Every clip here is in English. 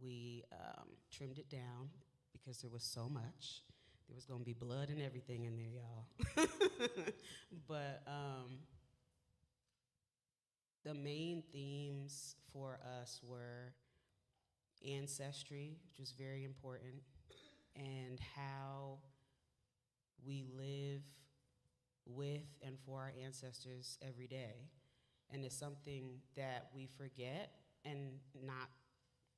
we trimmed it down because there was so much. There was going to be blood and everything in there, y'all. But the main themes for us were ancestry, which was very important, and how we live with and for our ancestors every day. And it's something that we forget, and not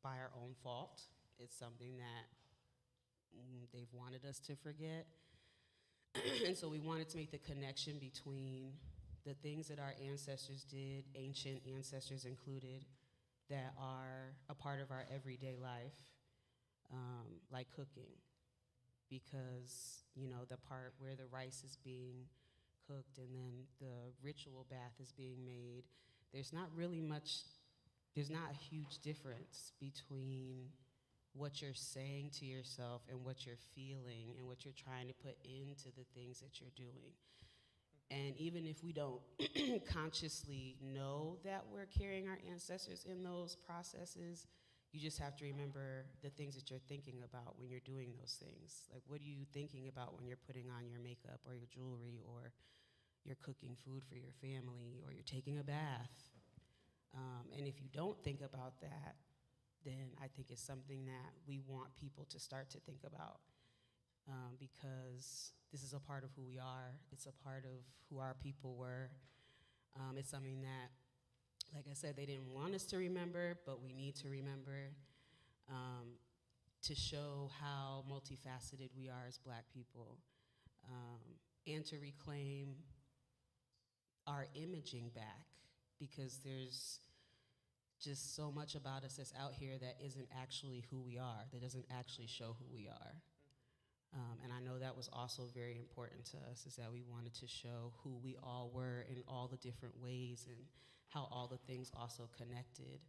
by our own fault. It's something that they've wanted us to forget. And so we wanted to make the connection between the things that our ancestors did, ancient ancestors included, that are a part of our everyday life, like cooking. Because, you know, the part where the rice is being cooked and then the ritual bath is being made, there's not a huge difference between what you're saying to yourself and what you're feeling and what you're trying to put into the things that you're doing. And even if we don't consciously know that we're carrying our ancestors in those processes, you just have to remember the things that you're thinking about when you're doing those things. Like, what are you thinking about when you're putting on your makeup or your jewelry, or you're cooking food for your family, or you're taking a bath? And if you don't think about that, then I think it's something that we want people to start to think about, because this is a part of who we are. It's a part of who our people were. It's something that, like I said, they didn't want us to remember, but we need to remember, to show how multifaceted we are as Black people, and to reclaim our imaging back, because there's just so much about us that's out here that isn't actually who we are, that doesn't actually show who we are. And I know that was also very important to us, is that we wanted to show who we all were in all the different ways and how all the things also connected.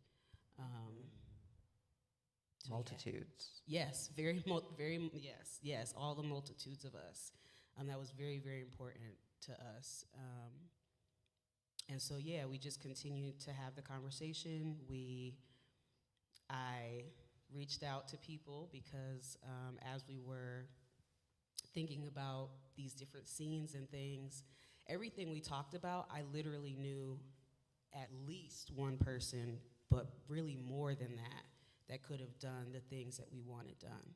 So Multitudes. yeah. Yes, yes, all the multitudes of us. That was very, very important to us. And so, yeah, we just continued to have the conversation. I reached out to people because as we were thinking about these different scenes and things, everything we talked about, I literally knew at least one person, but really more than that, that could have done the things that we wanted done.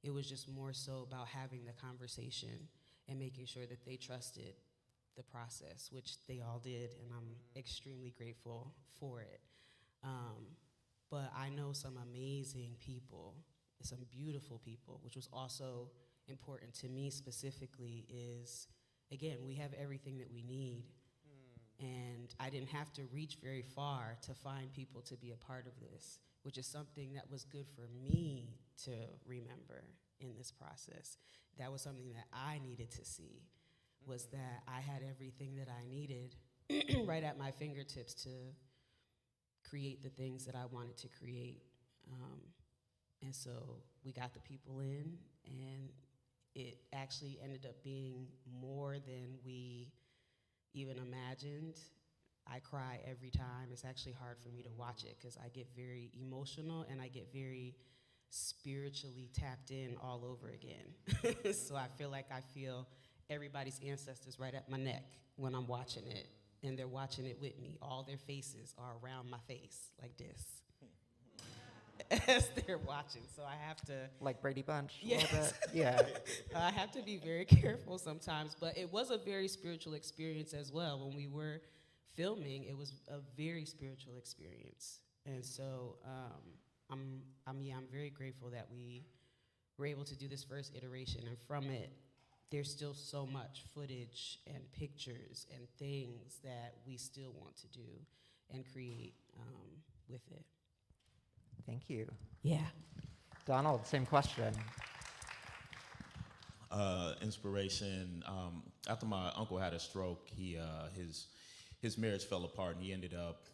It was just more so about having the conversation and making sure that they trusted the process, which they all did, and I'm extremely grateful for it. But I know some amazing people, some beautiful people, which was also important to me specifically, is, again, we have everything that we need. And I didn't have to reach very far to find people to be a part of this, which is something that was good for me to remember in this process. That was something that I needed to see, was that I had everything that I needed right at my fingertips to create the things that I wanted to create. And so we got the people in, and it actually ended up being more than we even imagined. I cry every time. It's actually hard for me to watch it because I get very emotional and I get very spiritually tapped in all over again. So I feel like I feel everybody's ancestors right at my neck when I'm watching it, and they're watching it with me. All their faces are around my face like this as they're watching. So I have to, Like Brady Bunch, yes. a little bit. Yeah. I have to be very careful sometimes, but it was a very spiritual experience as well. When we were filming, it was a very spiritual experience. And so I'm very grateful that we were able to do this first iteration, and from it, there's still so much footage and pictures and things that we still want to do and create with it. Thank you. Yeah. Donald, same question. Inspiration. After my uncle had a stroke, his marriage fell apart, and he ended up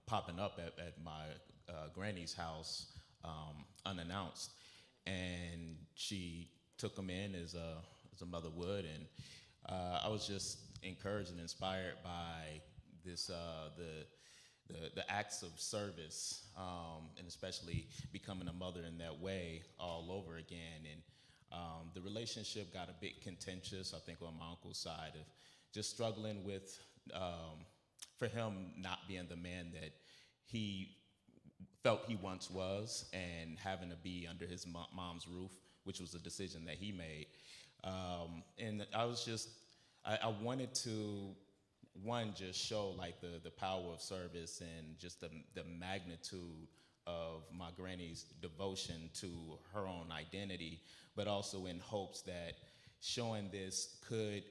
popping up at my granny's house unannounced, and she took him in as a mother would, and I was just encouraged and inspired by this the acts of service, and especially becoming a mother in that way all over again. And the relationship got a bit contentious, I think, on my uncle's side of just struggling with, for him not being the man that he felt he once was, and having to be under his mom's roof, which was a decision that he made. And I was just, I wanted to, one, just show like the power of service and just the magnitude of my granny's devotion to her own identity, but also in hopes that showing this could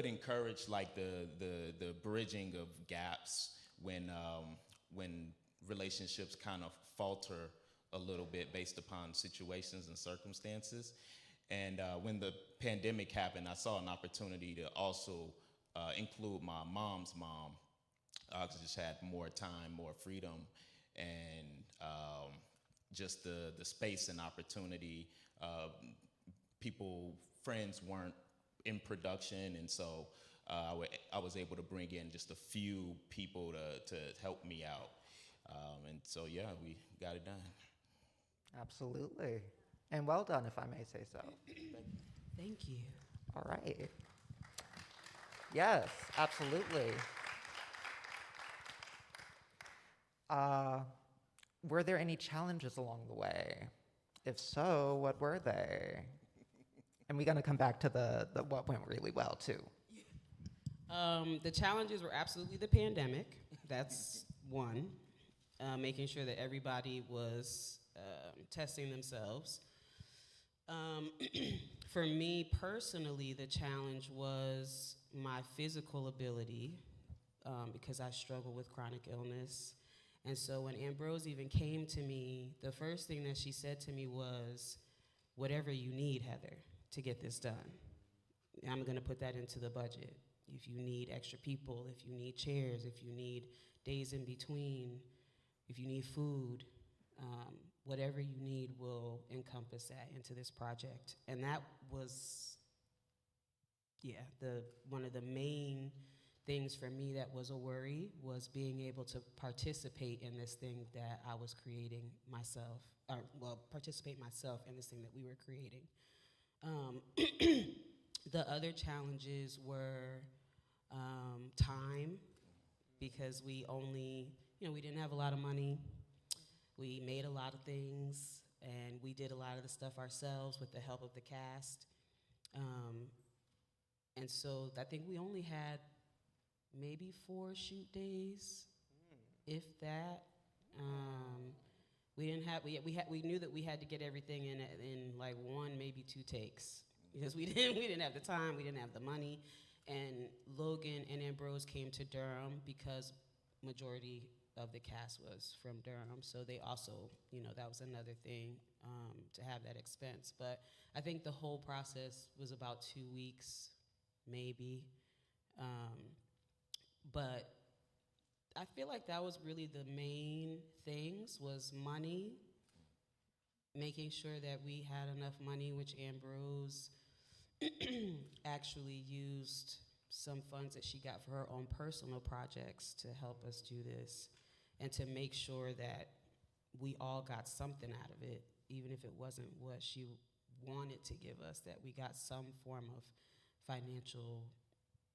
encourage like the bridging of gaps when relationships kind of falter a little bit based upon situations and circumstances. And when the pandemic happened, I saw an opportunity to also include my mom's mom. I just had more time, more freedom, and just the space and opportunity. Friends weren't in production, and so I was able to bring in just a few people to help me out. And so, yeah, we got it done. Absolutely. And well done, if I may say so. Thank you. All right. Yes, absolutely. Were there any challenges along the way? If so, what were they? And we're going to come back to the what went really well, too. The challenges were absolutely the pandemic. That's one. Making sure that everybody was testing themselves. For me personally, the challenge was my physical ability, because I struggle with chronic illness. And so when Ambrose even came to me, the first thing that she said to me was, whatever you need, Heather, to get this done. I'm gonna put that into the budget. If you need extra people, if you need chairs, if you need days in between, if you need food, whatever you need will encompass that into this project. And that was, one of the main things for me that was a worry, was being able to participate in this thing that I was creating myself, participate myself in this thing that we were creating. The other challenges were time, because we didn't have a lot of money. We made a lot of things, and we did a lot of the stuff ourselves with the help of the cast. And so I think we only had maybe 4 shoot days, if that. We knew that we had to get everything in like 1, maybe 2 takes, because we didn't have the time, we didn't have the money. And Logan and Ambrose came to Durham because majority of the cast was from Durham, so they also, that was another thing, to have that expense. But I think the whole process was about 2 weeks, maybe. But I feel like that was really the main things, was money, making sure that we had enough money, which Ambrose actually used some funds that she got for her own personal projects to help us do this, and to make sure that we all got something out of it, even if it wasn't what she wanted to give us, that we got some form of financial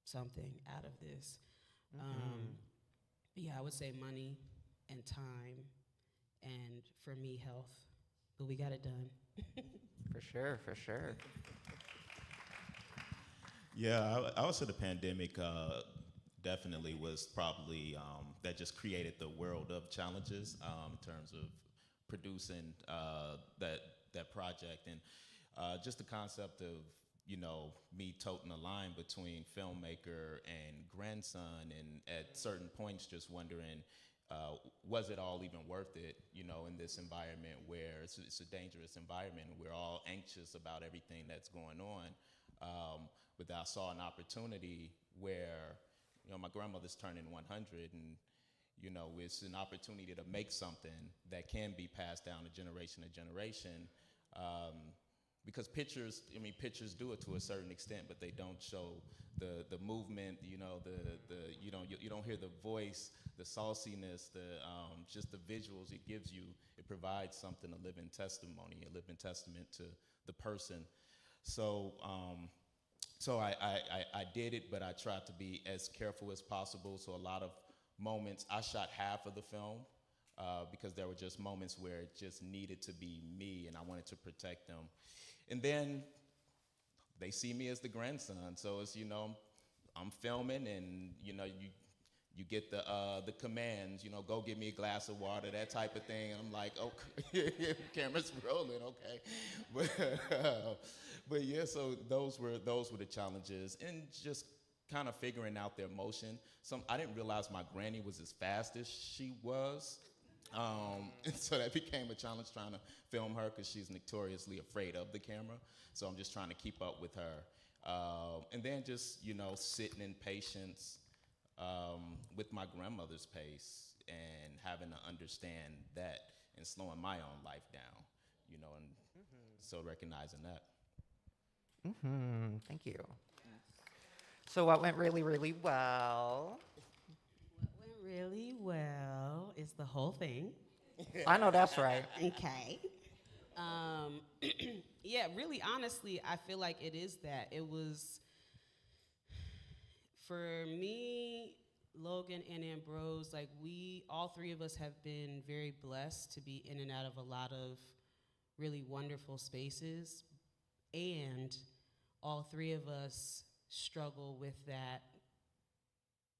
something out of this. I would say money and time, and for me, health. But we got it done. For sure, for sure. Yeah, I would say the pandemic definitely was probably, that just created the world of challenges in terms of producing that project, and just the concept of, me toting the line between filmmaker and grandson, and at certain points just wondering, was it all even worth it, in this environment where it's a dangerous environment, and we're all anxious about everything that's going on. But I saw an opportunity where, my grandmother's turning 100, and, it's an opportunity to make something that can be passed down to generation, because pictures, I mean, pictures do it to a certain extent, but they don't show the movement, you know, you don't hear the voice, the sauciness, just the visuals it gives you. It provides something, a living testimony, a living testament to the person. So, so I did it, but I tried to be as careful as possible. So a lot of moments, I shot half of the film because there were just moments where it just needed to be me, and I wanted to protect them. And then they see me as the grandson, so it's, you know, I'm filming, and you know, you get the commands, you know, go get me a glass of water, that type of thing. And I'm like, okay, camera's rolling, okay. But yeah, so those were the challenges, and just kind of figuring out their motion. I didn't realize my granny was as fast as she was. And so that became a challenge, trying to film her, because she's notoriously afraid of the camera. So I'm just trying to keep up with her. And then just, you know, sitting in patience with my grandmother's pace, and having to understand that, and slowing my own life down, you know, and so recognizing that. Thank you. So what went really, really well? What went really well is the whole thing. I know that's right. Okay. Yeah, really, honestly, I feel like it is that. It was, for me, Logan and Ambrose, like all three of us have been very blessed to be in and out of a lot of really wonderful spaces. And all three of us struggle with that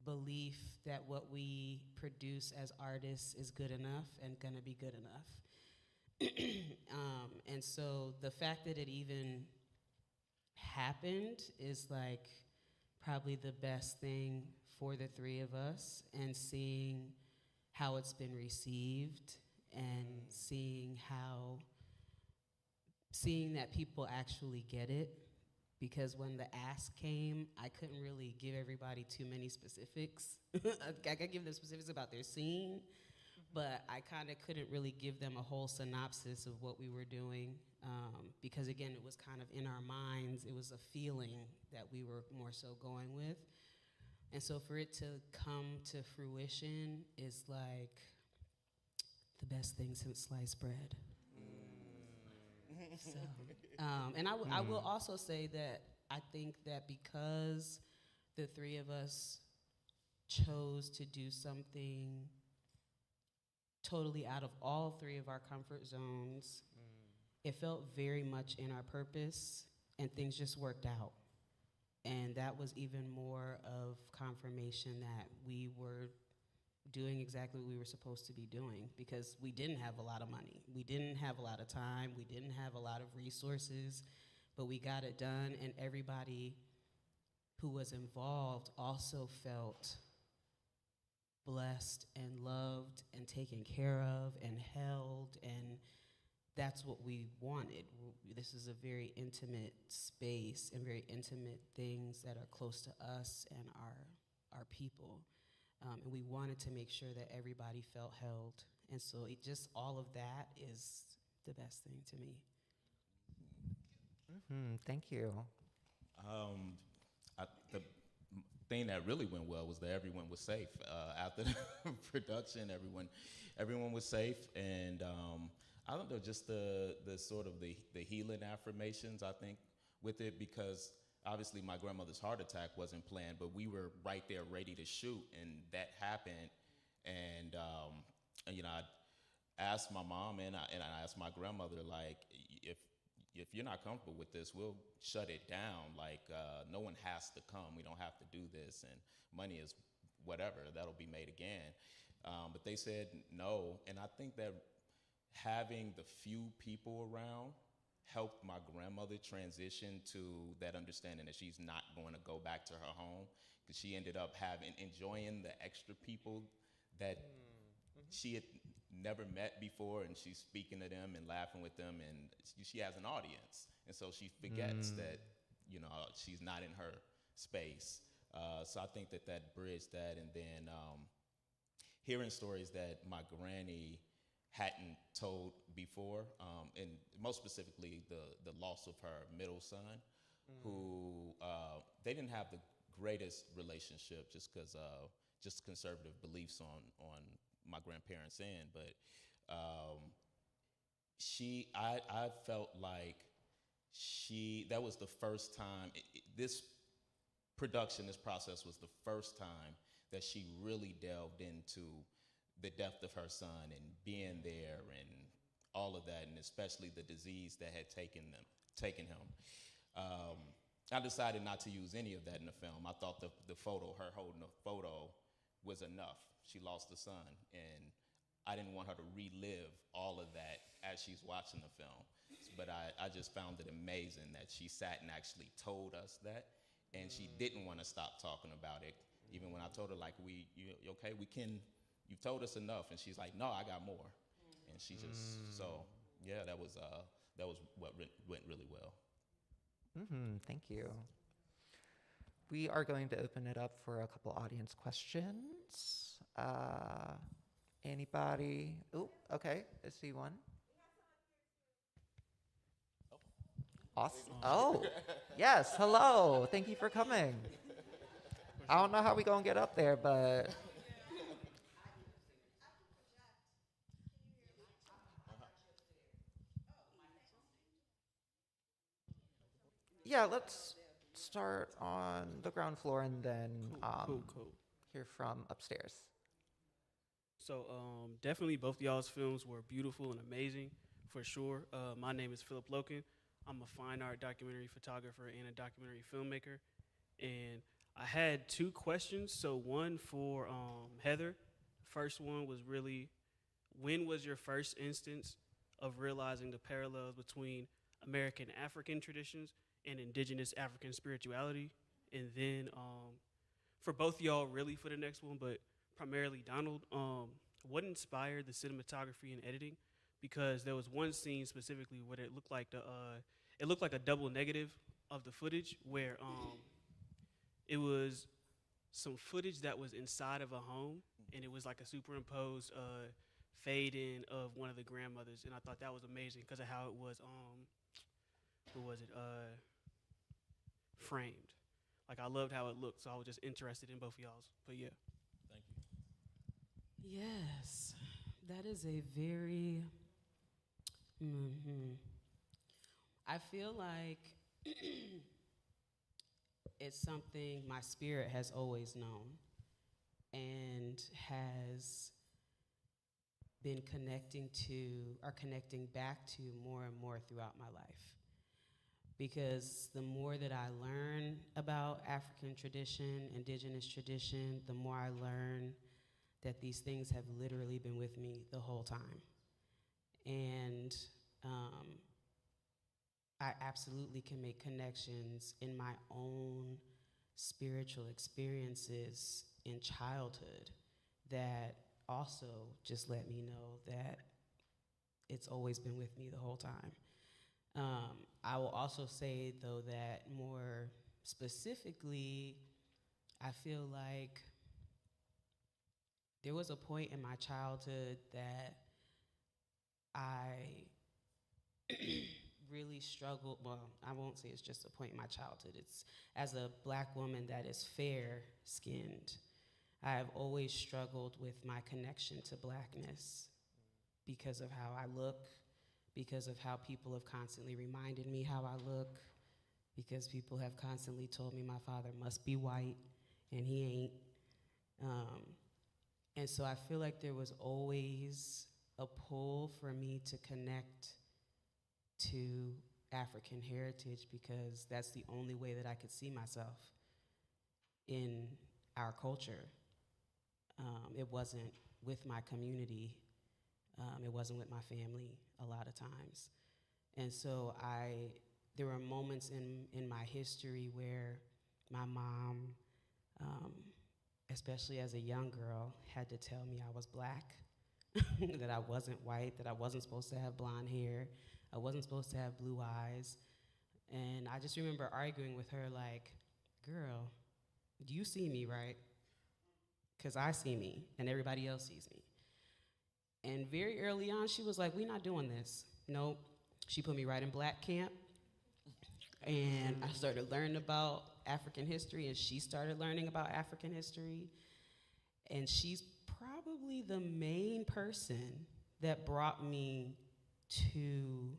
belief that what we produce as artists is good enough and gonna be good enough. And so the fact that it even happened is like probably the best thing for the three of us, and seeing how it's been received, and seeing that people actually get it. Because when the ask came, I couldn't really give everybody too many specifics. I could give them specifics about their scene, but I kind of couldn't really give them a whole synopsis of what we were doing, because again, it was kind of in our minds. It was a feeling that we were more so going with. And so for it to come to fruition is like the best thing since sliced bread. So, and I will also say that I think that because the three of us chose to do something totally out of all three of our comfort zones, it felt very much in our purpose, and things just worked out. And that was even more of confirmation that we were doing exactly what we were supposed to be doing, because we didn't have a lot of money. We didn't have a lot of time. We didn't have a lot of resources, but we got it done, and everybody who was involved also felt blessed and loved and taken care of and held, and that's what we wanted. This is a very intimate space and very intimate things that are close to us and our people. And we wanted to make sure that everybody felt held. And so it just, all of that is the best thing to me. Thank you. The thing that really went well was that everyone was safe. After the production, everyone was safe. And I don't know, just the sort of the healing affirmations, I think, with it, because obviously my grandmother's heart attack wasn't planned, but we were right there ready to shoot, and that happened. And you know, I asked my mom and I asked my grandmother, like, if you're not comfortable with this, we'll shut it down. Like, no one has to come. We don't have to do this, and money is whatever, that'll be made again. But they said no, and I think that having the few people around helped my grandmother transition to that understanding that she's not going to go back to her home, because she ended up enjoying the extra people that she had never met before, and she's speaking to them and laughing with them, and she has an audience, and so she forgets that, you know, she's not in her space. So I think that bridged that, and then hearing stories that my granny hadn't told before, and most specifically the loss of her middle son, who they didn't have the greatest relationship just because just conservative beliefs on my grandparents' end, but I felt like that was the first time, this process was the first time that she really delved into the depth of her son and being there and all of that, and especially the disease that had taken him. I decided not to use any of that in the film. I thought the photo, her holding the photo, was enough. She lost a son, and I didn't want her to relive all of that as she's watching the film. But I just found it amazing that she sat and actually told us that, and she didn't want to stop talking about it. Even when I told her, like, you okay, you've told us enough, and she's like, no, I got more. And she just, so yeah, that was what went really well. Thank you. We are going to open it up for a couple audience questions. Anybody? Oh, okay, I see one. Awesome. Oh, yes, hello. Thank you for coming. I don't know how we gonna get up there, but yeah, let's start on the ground floor and then Cool. hear from upstairs. So definitely both of y'all's films were beautiful and amazing, for sure. My name is Philip Loken. I'm a fine art documentary photographer and a documentary filmmaker. And I had two questions. So one for Heather. First one was really, when was your first instance of realizing the parallels between American African traditions and indigenous African spirituality? And then for both y'all, really for the next one, but primarily Donald, what inspired the cinematography and editing? Because there was one scene specifically where it looked like a double negative of the footage, where it was some footage that was inside of a home, and it was like a superimposed fade in of one of the grandmothers, and I thought that was amazing because of how it was framed. Like, I loved how it looked, so I was just interested in both of y'all's. But yeah. Thank you. Yes, that is a very, I feel like it's something my spirit has always known and has been connecting back to more and more throughout my life. Because the more that I learn about African tradition, indigenous tradition, the more I learn that these things have literally been with me the whole time. And I absolutely can make connections in my own spiritual experiences in childhood that also just let me know that it's always been with me the whole time. I will also say, though, that more specifically, I feel like there was a point in my childhood that I really struggled. Well, I won't say it's just a point in my childhood. It's as a Black woman that is fair-skinned, I have always struggled with my connection to Blackness because of how I look, because of how people have constantly reminded me how I look, because people have constantly told me my father must be white, and he ain't. And so I feel like there was always a pull for me to connect to African heritage because that's the only way that I could see myself in our culture. It wasn't with my community. It wasn't with my family a lot of times. And so there were moments in my history where my mom, especially as a young girl, had to tell me I was Black, that I wasn't white, that I wasn't supposed to have blonde hair, I wasn't supposed to have blue eyes. And I just remember arguing with her like, girl, you see me, right? Because I see me and everybody else sees me. And very early on, she was like, "We're not doing this." Nope. She put me right in black camp. And I started learning about African history, and she started learning about African history. And she's probably the main person that brought me to,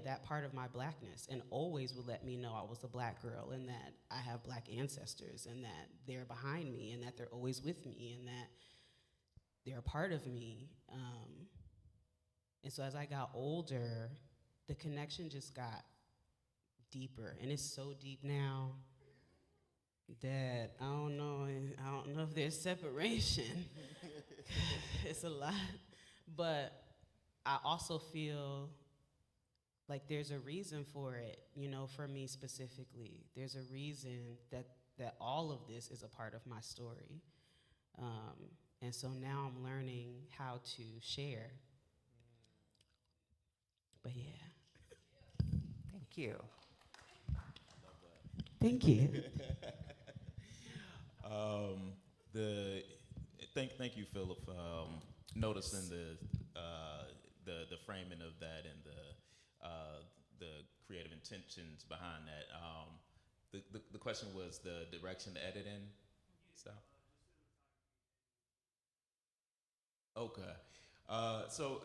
that part of my blackness, and always would let me know I was a black girl and that I have black ancestors and that they're behind me and that they're always with me and that they're a part of me. And so as I got older, the connection just got deeper, and it's so deep now that I don't know if there's separation. It's a lot, but I also feel like there's a reason for it, for me specifically. There's a reason that all of this is a part of my story. And so now I'm learning how to share. But yeah. Thank you. Thank you. Thank you, Philip, noticing the framing of that and the creative intentions behind that. The question was the direction, the editing style. Okay, so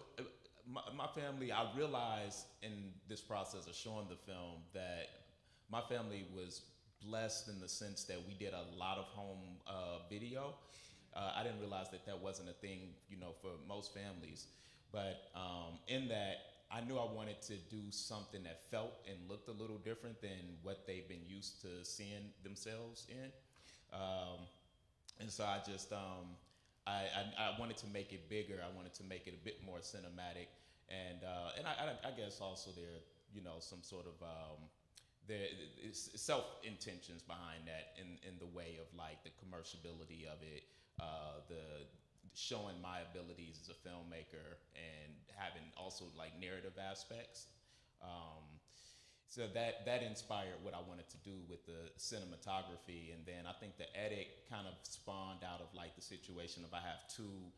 my family, I realized in this process of showing the film that my family was blessed in the sense that we did a lot of home video. I didn't realize that wasn't a thing, for most families. But in that, I knew I wanted to do something that felt and looked a little different than what they've been used to seeing themselves in. And so I just, I wanted to make it bigger. I wanted to make it a bit more cinematic. And I guess also there, some sort of, there is self-intentions behind that in the way of like the commerciality of it, the showing my abilities as a filmmaker and having also like narrative aspects. So that inspired what I wanted to do with the cinematography. And then I think the edit kind of spawned out of like the situation of I have two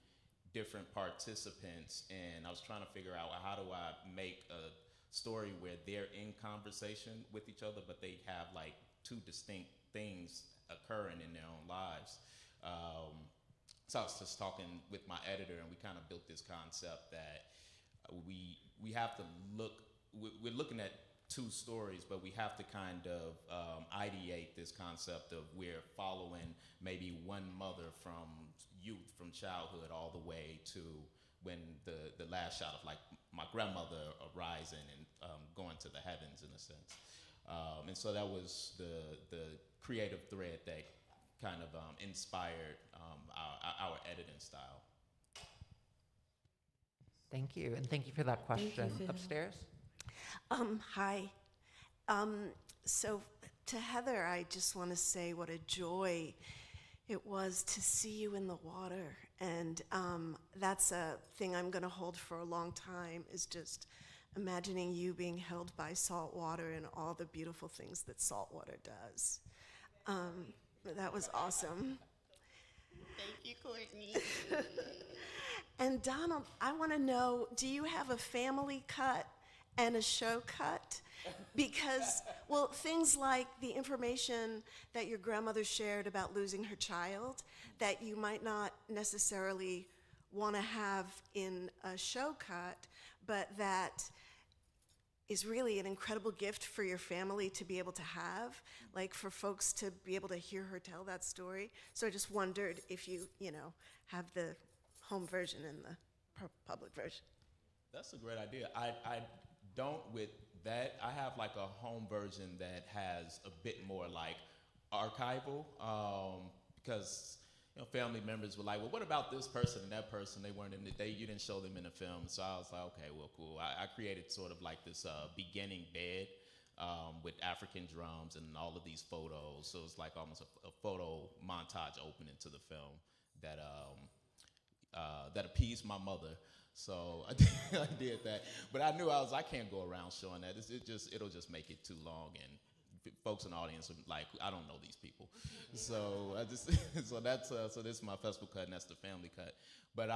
different participants, and I was trying to figure out how do I make a story where they're in conversation with each other, but they have like two distinct things occurring in their own lives. So I was just talking with my editor, and we kind of built this concept that we have to we're looking at two stories, but we have to kind of ideate this concept of we're following maybe one mother from youth, from childhood, all the way to when the last shot of like my grandmother arising and going to the heavens in a sense. And so that was the creative thread that kind of inspired our editing style. Thank you, and thank you for that question. Phil. Upstairs? Hi. So to Heather, I just want to say what a joy it was to see you in the water. And that's a thing I'm going to hold for a long time, is just imagining you being held by salt water and all the beautiful things that salt water does. That was awesome. Thank you, Courtney. And Donald, I want to know, do you have a family cut and a show cut? Because, well, things like the information that your grandmother shared about losing her child that you might not necessarily want to have in a show cut, but that is really an incredible gift for your family to be able to have, like for folks to be able to hear her tell that story. So I just wondered if you have the home version and the public version. That's a great idea. I don't with that. I have like a home version that has a bit more like archival, because family members were like, well, what about this person and that person? They weren't in the you didn't show them in the film. So I was like, okay, well, cool. I created sort of like this beginning bed with African drums and all of these photos. So it's like almost a photo montage opening to the film that that appeased my mother. So I did that, but I knew I can't go around showing that. It'll just make it too long and folks in the audience are like, I don't know these people. So I just, so that's, so this is my festival cut, and that's the family cut. But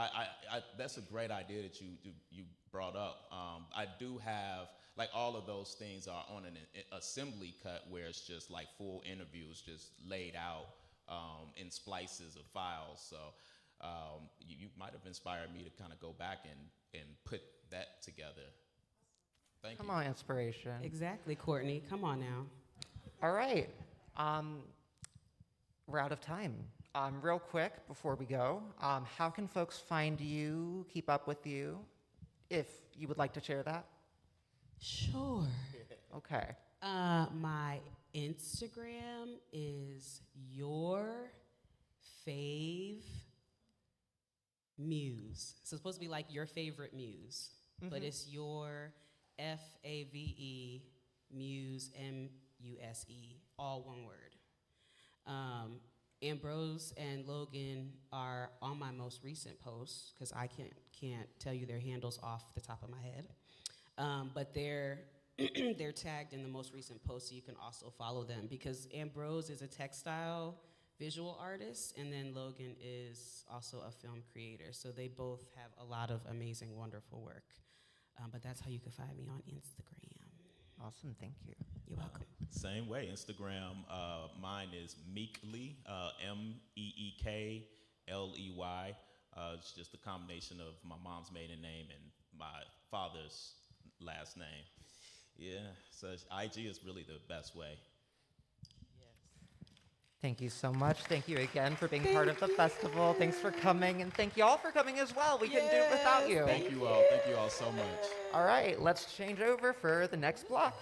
that's a great idea that you brought up. I do have, like, all of those things are on an assembly cut where it's just like full interviews just laid out in splices of files. So you might have inspired me to kind of go back and put that together. Thank you. Come on, inspiration. Exactly, Courtney. Come on now. All right. We're out of time. Real quick before we go, how can folks find you, keep up with you, if you would like to share that? Sure. Okay. My Instagram is your fave muse. So it's supposed to be like your favorite muse, but it's your FAVE muse, MUSE, all one word. Ambrose and Logan are on my most recent posts because I can't tell you their handles off the top of my head, but they're they're tagged in the most recent post, so you can also follow them because Ambrose is a textile visual artist, and then Logan is also a film creator. So they both have a lot of amazing, wonderful work. But that's how you can find me on Instagram. Awesome, thank you. You're welcome. Same way, Instagram, mine is Meekley, MEEKLEY. It's just a combination of my mom's maiden name and my father's last name. Yeah, so IG is really the best way. Thank you so much. Thank you again for being part of the festival. Thanks for coming, and thank you all for coming as well. We couldn't do it without you. Thank you all so much. All right, let's change over for the next block.